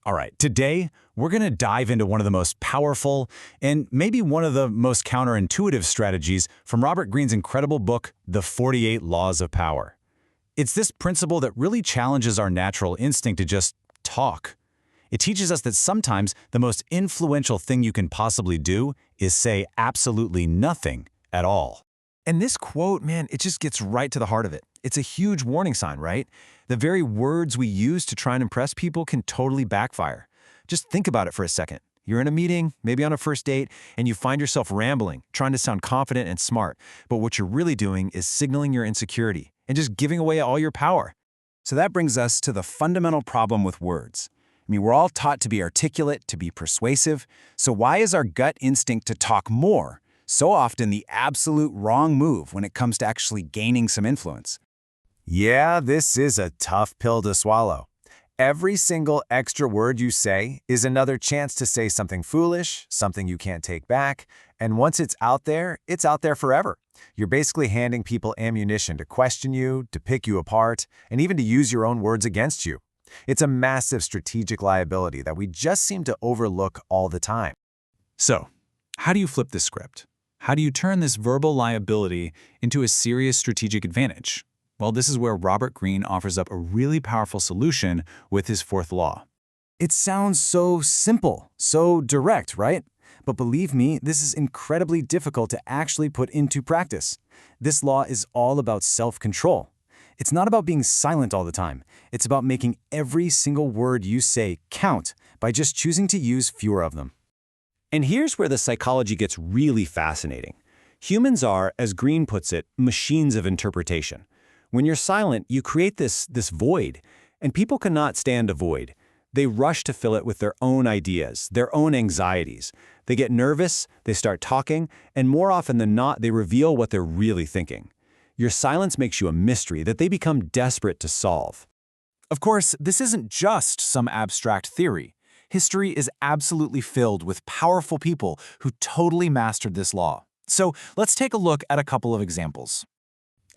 All right, today we're going to dive into one of the most powerful and maybe one of the most counterintuitive strategies from Robert Greene's incredible book, The 48 Laws of Power. It's this principle that really challenges our natural instinct to just talk. It teaches us that sometimes the most influential thing you can possibly do is say absolutely nothing at all. And this quote, man, it just gets right to the heart of it. It's a huge warning sign, right? The very words we use to try and impress people can totally backfire. Just think about it for a second. You're in a meeting, maybe on a first date, and you find yourself rambling, trying to sound confident and smart. But what you're really doing is signaling your insecurity and just giving away all your power. So that brings us to the fundamental problem with words. I mean, we're all taught to be articulate, to be persuasive. So why is our gut instinct to talk more so often the absolute wrong move when it comes to actually gaining some influence? Yeah, this is a tough pill to swallow. Every single extra word you say is another chance to say something foolish, something you can't take back, and once it's out there forever. You're basically handing people ammunition to question you, to pick you apart, and even to use your own words against you. It's a massive strategic liability that we just seem to overlook all the time. So, how do you flip this script? How do you turn this verbal liability into a serious strategic advantage? Well, this is where Robert Greene offers up a really powerful solution with his fourth law. It sounds so simple, so direct, right? But believe me, this is incredibly difficult to actually put into practice. This law is all about self-control. It's not about being silent all the time. It's about making every single word you say count by just choosing to use fewer of them. And here's where the psychology gets really fascinating. Humans are, as Greene puts it, machines of interpretation. When you're silent, you create this void, and people cannot stand a void. They rush to fill it with their own ideas, their own anxieties. They get nervous, they start talking, and more often than not, they reveal what they're really thinking. Your silence makes you a mystery that they become desperate to solve. Of course, this isn't just some abstract theory. History is absolutely filled with powerful people who totally mastered this law. So let's take a look at a couple of examples.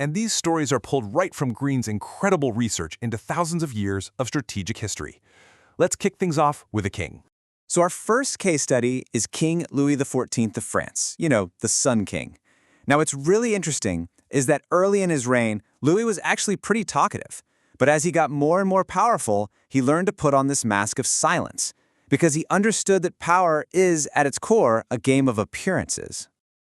And these stories are pulled right from Greene's incredible research into thousands of years of strategic history. Let's kick things off with a king. So our first case study is King Louis XIV of France, the Sun King. Now, what's really interesting is that early in his reign, Louis was actually pretty talkative. But as he got more and more powerful, he learned to put on this mask of silence, because he understood that power is, at its core, a game of appearances.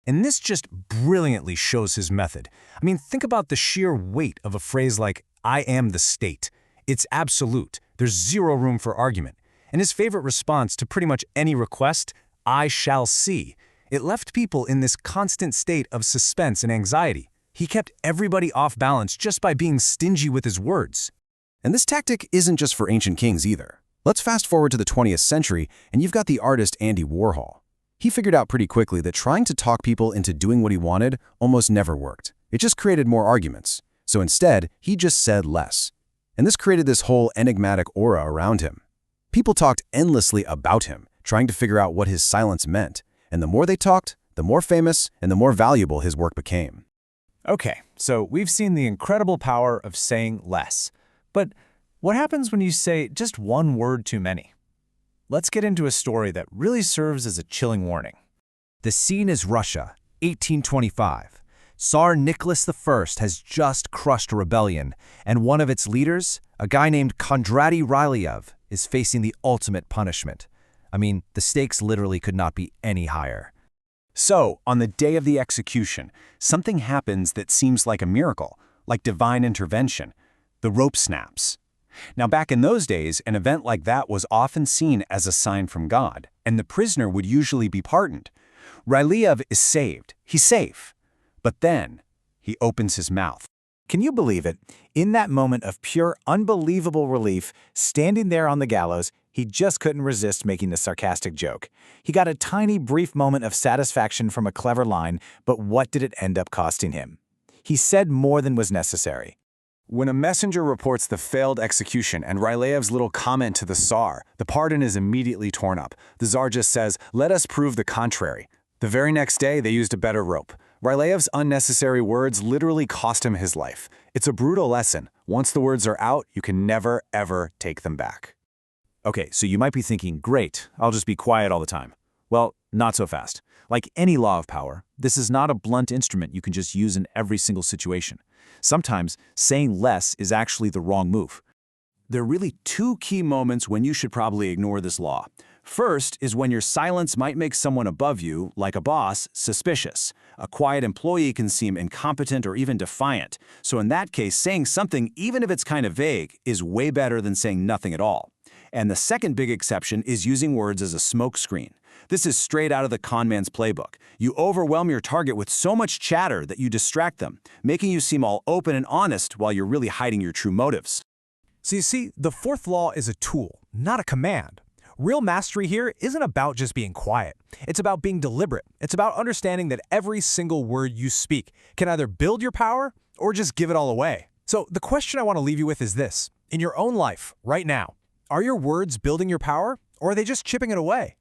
And this just brilliantly shows his method. I mean, think about the sheer weight of a phrase like, "I am the state." It's absolute. There's zero room for argument. And his favorite response to pretty much any request, "I shall see." It left people in this constant state of suspense and anxiety. He kept everybody off balance just by being stingy with his words. And this tactic isn't just for ancient kings either. Let's fast forward to the 20th century, and you've got the artist Andy Warhol. He figured out pretty quickly that trying to talk people into doing what he wanted almost never worked. It just created more arguments. So instead, he just said less. And this created this whole enigmatic aura around him. People talked endlessly about him, trying to figure out what his silence meant. And the more they talked, the more famous and the more valuable his work became. Okay, so we've seen the incredible power of saying less. But what happens when you say just one word too many? Let's get into a story that really serves as a chilling warning. The scene is Russia, 1825. Tsar Nicholas I has just crushed a rebellion, and one of its leaders, a guy named Kondraty Ryleyev, is facing the ultimate punishment. I mean, the stakes literally could not be any higher. So, on the day of the execution, something happens that seems like a miracle, like divine intervention. The rope snaps. Now, back in those days, an event like that was often seen as a sign from God, and the prisoner would usually be pardoned. Ryleyev is saved. He's safe. But then, he opens his mouth. Can you believe it? In that moment of pure, unbelievable relief, standing there on the gallows, he just couldn't resist making the sarcastic joke. He got a tiny, brief moment of satisfaction from a clever line, but what did it end up costing him? He said more than was necessary. When a messenger reports the failed execution and Ryleyev's little comment to the Tsar, the pardon is immediately torn up. The Tsar just says, "Let us prove the contrary." The very next day, they used a better rope. Ryleyev's unnecessary words literally cost him his life. It's a brutal lesson. Once the words are out, you can never, ever take them back. Okay, so you might be thinking, great, I'll just be quiet all the time. Well, not so fast. Like any law of power, this is not a blunt instrument you can just use in every single situation. Sometimes saying less is actually the wrong move. There are really two key moments when you should probably ignore this law. First is when your silence might make someone above you, like a boss, suspicious. A quiet employee can seem incompetent or even defiant. So in that case, saying something, even if it's kind of vague, is way better than saying nothing at all. And the second big exception is using words as a smokescreen. This is straight out of the con man's playbook. You overwhelm your target with so much chatter that you distract them, making you seem all open and honest while you're really hiding your true motives. So you see, the fourth law is a tool, not a command. Real mastery here isn't about just being quiet. It's about being deliberate. It's about understanding that every single word you speak can either build your power or just give it all away. So the question I want to leave you with is this. In your own life, right now, are your words building your power or are they just chipping it away?